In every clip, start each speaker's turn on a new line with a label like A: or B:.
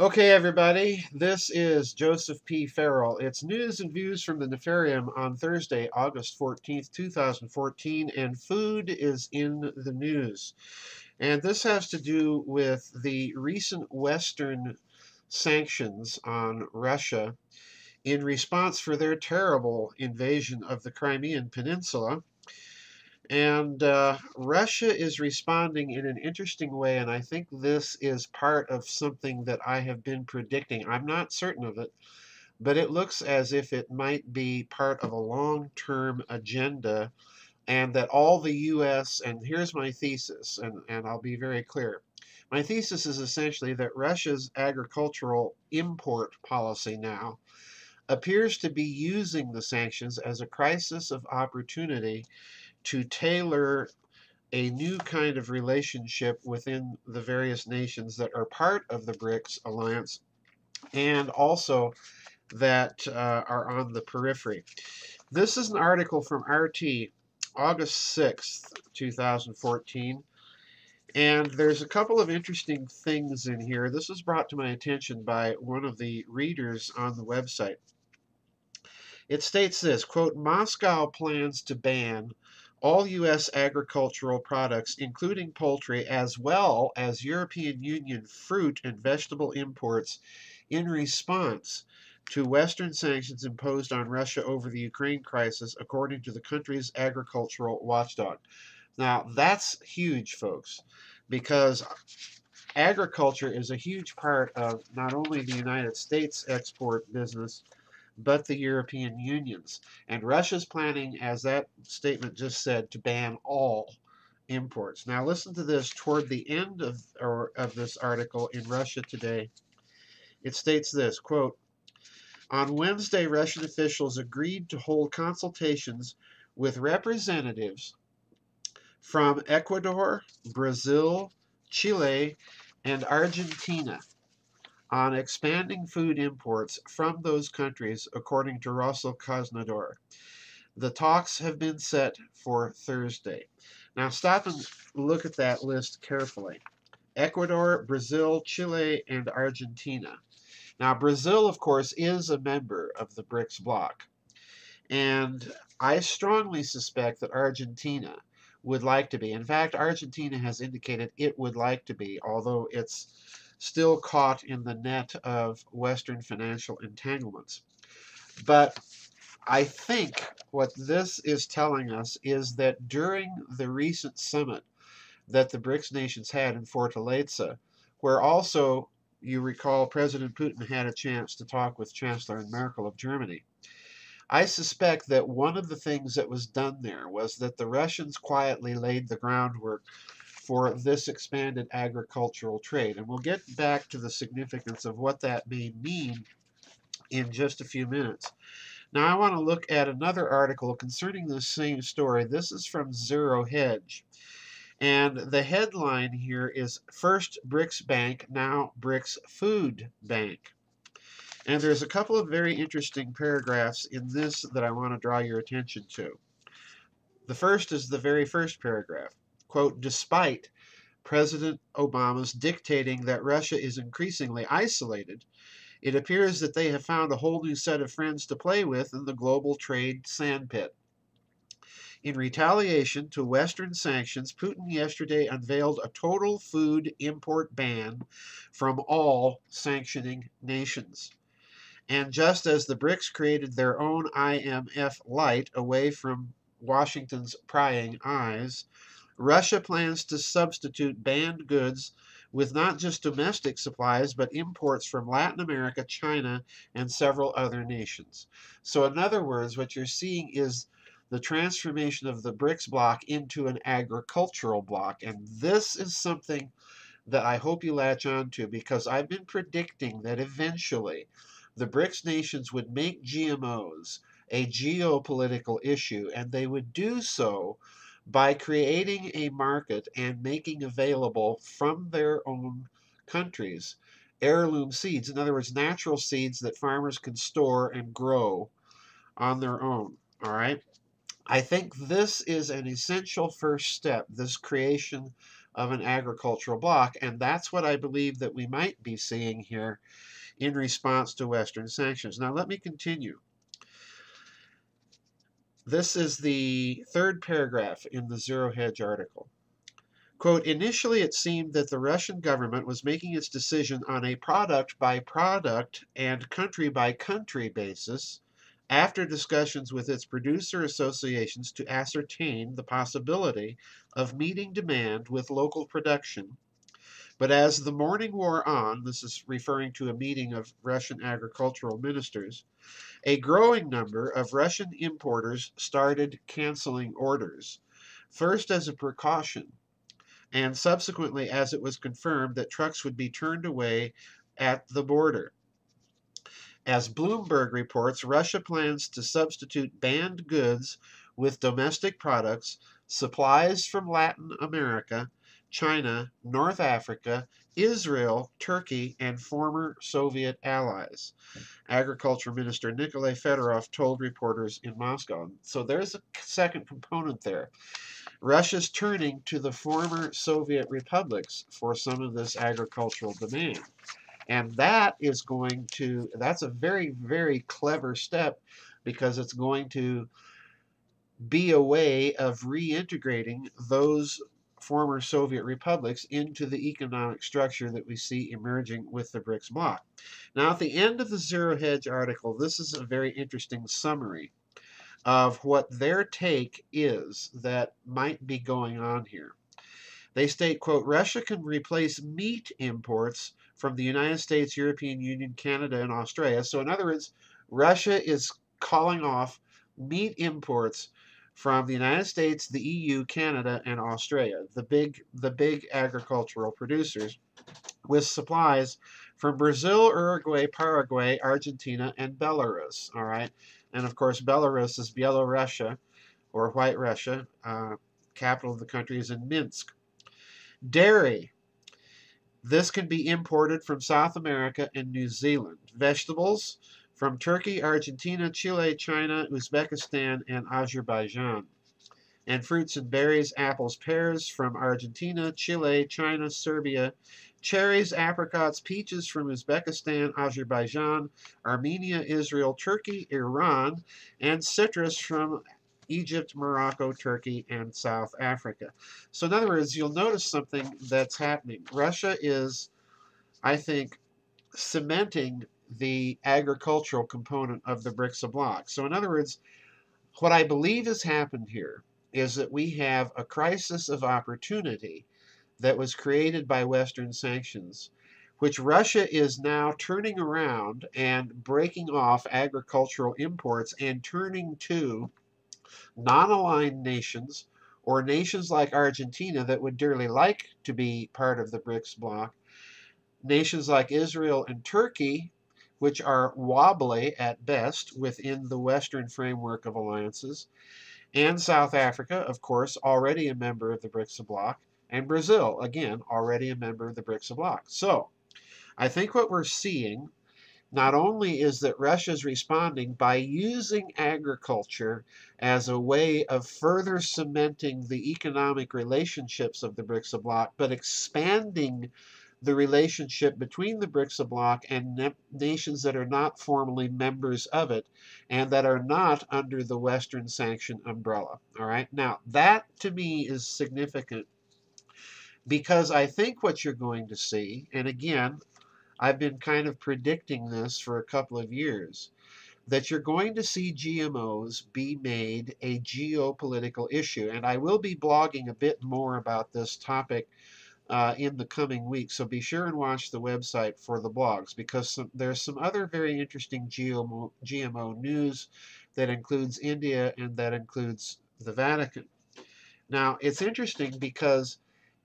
A: Okay, everybody, this is Joseph P. Farrell. It's news and views from the Nefarium on Thursday, August 14th, 2014, and food is in the news. And this has to do with the recent Western sanctions on Russia in response for their terrible invasion of the Crimean Peninsula. And Russia is responding in an interesting way, and I think this is part of something that I have been predicting. I'm not certain of it, but it looks as if it might be part of a long-term agenda, and that all the U.S., and here's my thesis, and I'll be very clear. My thesis is essentially that Russia's agricultural import policy now appears to be using the sanctions as a crisis of opportunity to tailor a new kind of relationship within the various nations that are part of the BRICS alliance and also that are on the periphery. This is an article from RT, August 6th, 2014. And there's a couple of interesting things in here. This was brought to my attention by one of the readers on the website. It states this, quote, Moscow plans to ban all U.S. agricultural products, including poultry, as well as European Union fruit and vegetable imports in response to Western sanctions imposed on Russia over the Ukraine crisis, according to the country's agricultural watchdog. Now, that's huge, folks, because agriculture is a huge part of not only the United States export business, but the European Union's. And Russia's planning, as that statement just said, to ban all imports. Now listen to this toward the end of this article in Russia Today. It states this, quote, on Wednesday, Russian officials agreed to hold consultations with representatives from Ecuador, Brazil, Chile, and Argentina on expanding food imports from those countries, according to Russell Krasnodar. The talks have been set for Thursday. Now stop and look at that list carefully. Ecuador, Brazil, Chile, and Argentina. Now Brazil, of course, is a member of the BRICS bloc. And I strongly suspect that Argentina would like to be. In fact, Argentina has indicated it would like to be, although it's still caught in the net of Western financial entanglements. But I think what this is telling us is that during the recent summit that the BRICS nations had in Fortaleza, where also, you recall, President Putin had a chance to talk with Chancellor Merkel of Germany, I suspect that one of the things that was done there was that the Russians quietly laid the groundwork for this expanded agricultural trade. And we'll get back to the significance of what that may mean in just a few minutes. Now, I want to look at another article concerning this same story. This is from Zero Hedge. And the headline here is First BRICS Bank, Now BRICS Food Bank. And there's a couple of very interesting paragraphs in this that I want to draw your attention to. The first is the very first paragraph. Quote, despite President Obama's dictating that Russia is increasingly isolated, it appears that they have found a whole new set of friends to play with in the global trade sandpit. In retaliation to Western sanctions, Putin yesterday unveiled a total food import ban from all sanctioning nations. And just as the BRICS created their own IMF light away from Washington's prying eyes, Russia plans to substitute banned goods with not just domestic supplies, but imports from Latin America, China, and several other nations. So in other words, what you're seeing is the transformation of the BRICS bloc into an agricultural bloc. And this is something that I hope you latch on to, because I've been predicting that eventually the BRICS nations would make GMOs a geopolitical issue, and they would do so by creating a market and making available from their own countries heirloom seeds. In other words, natural seeds that farmers can store and grow on their own. All right. I think this is an essential first step, this creation of an agricultural bloc, and that's what I believe that we might be seeing here in response to Western sanctions. Now, let me continue. This is the third paragraph in the Zero Hedge article. Quote, initially it seemed that the Russian government was making its decision on a product by product and country by country basis after discussions with its producer associations to ascertain the possibility of meeting demand with local production. But as the morning wore on, this is referring to a meeting of Russian agricultural ministers, a growing number of Russian importers started canceling orders, first as a precaution, and subsequently as it was confirmed that trucks would be turned away at the border. As Bloomberg reports, Russia plans to substitute banned goods with domestic products, supplies from Latin America, China, North Africa, Israel, Turkey, and former Soviet allies. Agriculture Minister Nikolai Fedorov told reporters in Moscow. So there's a second component there. Russia's turning to the former Soviet republics for some of this agricultural demand. And that's a very, very clever step because it's going to be a way of reintegrating those former Soviet republics into the economic structure that we see emerging with the BRICS bloc. Now, at the end of the Zero Hedge article, this is a very interesting summary of what their take is that might be going on here. They state, quote, Russia can replace meat imports from the United States, European Union, Canada, and Australia. So in other words, Russia is calling off meat imports from the United States, the EU, Canada, and Australia, the big agricultural producers, with supplies from Brazil, Uruguay, Paraguay, Argentina, and Belarus. All right. And of course, Belarus is Bielorussia or White Russia. Capital of the country is in Minsk. Dairy. This can be imported from South America and New Zealand. Vegetables from Turkey, Argentina, Chile, China, Uzbekistan, and Azerbaijan. And fruits and berries, apples, pears from Argentina, Chile, China, Serbia, cherries, apricots, peaches from Uzbekistan, Azerbaijan, Armenia, Israel, Turkey, Iran, and citrus from Egypt, Morocco, Turkey, and South Africa. So in other words, you'll notice something that's happening. Russia is, I think, cementing the agricultural component of the BRICS bloc. So in other words, what I believe has happened here is that we have a crisis of opportunity that was created by Western sanctions, which Russia is now turning around and breaking off agricultural imports and turning to non-aligned nations or nations like Argentina that would dearly like to be part of the BRICS bloc, nations like Israel and Turkey, which are wobbly at best within the Western framework of alliances, and South Africa, of course, already a member of the BRICS bloc, and Brazil, again, already a member of the BRICS bloc. So I think what we're seeing not only is that Russia's responding by using agriculture as a way of further cementing the economic relationships of the BRICS bloc, but expanding the relationship between the BRICS bloc and nations that are not formally members of it and that are not under the Western sanction umbrella. All right. Now, that to me is significant because I think what you're going to see, and again, I've been kind of predicting this for a couple of years, that you're going to see GMOs be made a geopolitical issue. And I will be blogging a bit more about this topic in the coming weeks. So be sure and watch the website for the blogs because there's some other very interesting GMO news that includes India and that includes the Vatican. Now, it's interesting because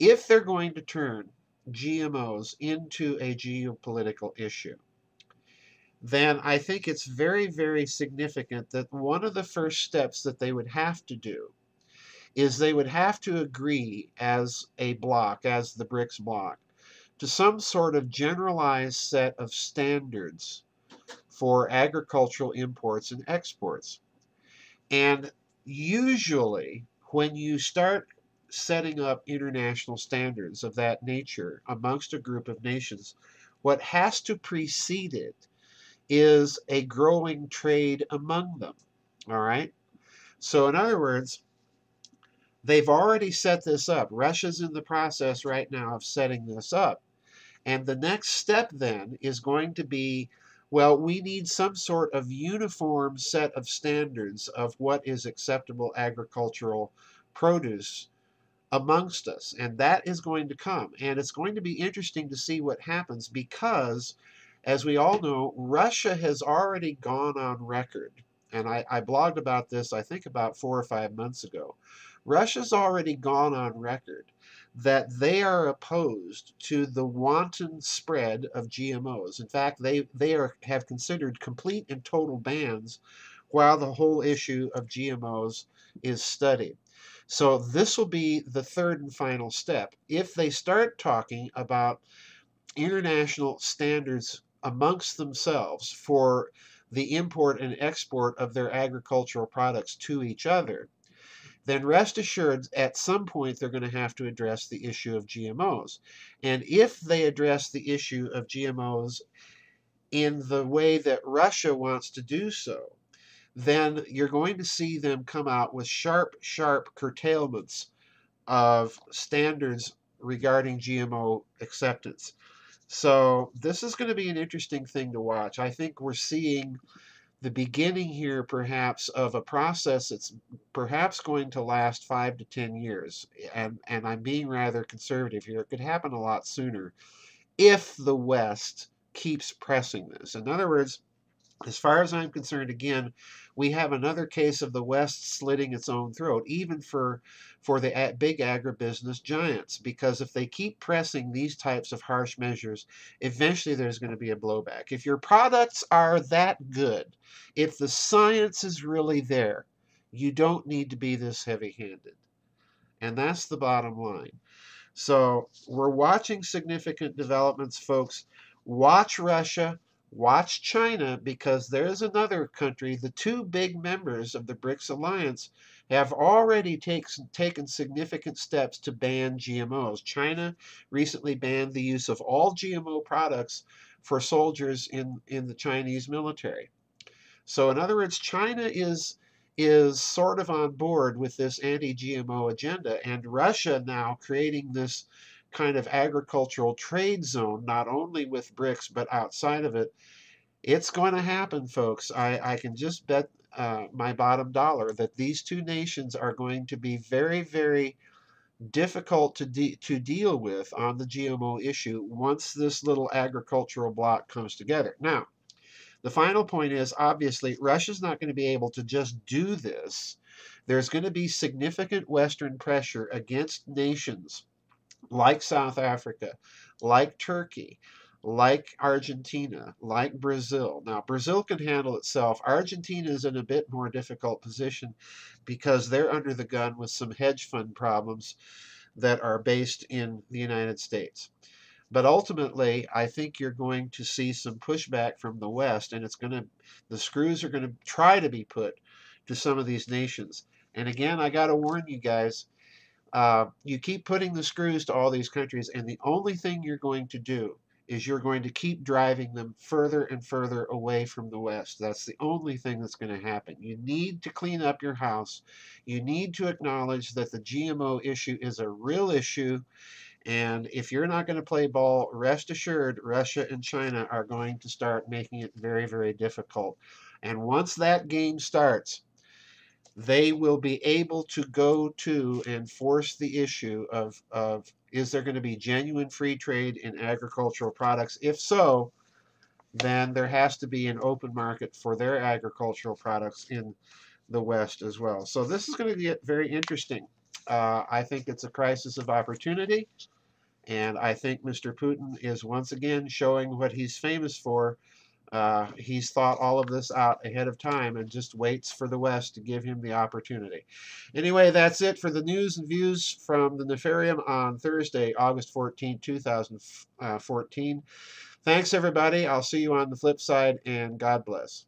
A: if they're going to turn GMOs into a geopolitical issue, then I think it's very, very significant that one of the first steps that they would have to do is they would have to agree as a bloc, as the BRICS bloc, to some sort of generalized set of standards for agricultural imports and exports. And usually, when you start setting up international standards of that nature amongst a group of nations, what has to precede it is a growing trade among them. All right? So, in other words, they've already set this up. Russia's in the process right now of setting this up. And the next step then is going to be, well, we need some sort of uniform set of standards of what is acceptable agricultural produce amongst us. And that is going to come. And it's going to be interesting to see what happens because, as we all know, Russia has already gone on record. And I blogged about this, I think, about 4 or 5 months ago. Russia's already gone on record that they are opposed to the wanton spread of GMOs. In fact, have considered complete and total bans while the whole issue of GMOs is studied. So this will be the third and final step. If they start talking about international standards amongst themselves for the import and export of their agricultural products to each other, then rest assured at some point they're going to have to address the issue of GMOs. And if they address the issue of GMOs in the way that Russia wants to do so, then you're going to see them come out with sharp, sharp curtailments of standards regarding GMO acceptance. So this is going to be an interesting thing to watch. I think we're seeing the beginning here perhaps of a process that's perhaps going to last 5 to 10 years. And I'm being rather conservative here. It could happen a lot sooner if the West keeps pressing this. In other words, as far as I'm concerned, again, we have another case of the West slitting its own throat, even for the big agribusiness giants, because if they keep pressing these types of harsh measures, eventually there's going to be a blowback. If your products are that good, if the science is really there, you don't need to be this heavy-handed. And that's the bottom line. So we're watching significant developments, folks. Watch Russia, watch China, because there's another country. The two big members of the BRICS alliance have already taken significant steps to ban GMOs. China recently banned the use of all GMO products for soldiers in the Chinese military. So in other words, China is sort of on board with this anti-GMO agenda, and Russia now creating this kind of agricultural trade zone, not only with BRICS but outside of it. It's going to happen, folks. I can just bet my bottom dollar that these two nations are going to be very, very difficult to deal with on the GMO issue once this little agricultural bloc comes together. Now, the final point is, obviously, Russia's not going to be able to just do this. There's going to be significant Western pressure against nations like South Africa, like Turkey, like Argentina, like Brazil. Now, Brazil can handle itself. Argentina is in a bit more difficult position because they're under the gun with some hedge fund problems that are based in the United States. But ultimately, I think you're going to see some pushback from the West, and the screws are going to try to be put to some of these nations. And again, I got to warn you guys, you keep putting the screws to all these countries, and the only thing you're going to do is you're going to keep driving them further and further away from the West. That's the only thing that's going to happen. You need to clean up your house. You need to acknowledge that the GMO issue is a real issue. And if you're not going to play ball, rest assured, Russia and China are going to start making it very, very difficult. And once that game starts, they will be able to go to and force the issue of is there going to be genuine free trade in agricultural products? If so, then there has to be an open market for their agricultural products in the West as well. So this is going to get very interesting. I think it's a crisis of opportunity. And I think Mr. Putin is once again showing what he's famous for. He's thought all of this out ahead of time and just waits for the West to give him the opportunity. Anyway, that's it for the news and views from the Nefarium on Thursday, August 14, 2014. Thanks, everybody. I'll see you on the flip side, and God bless.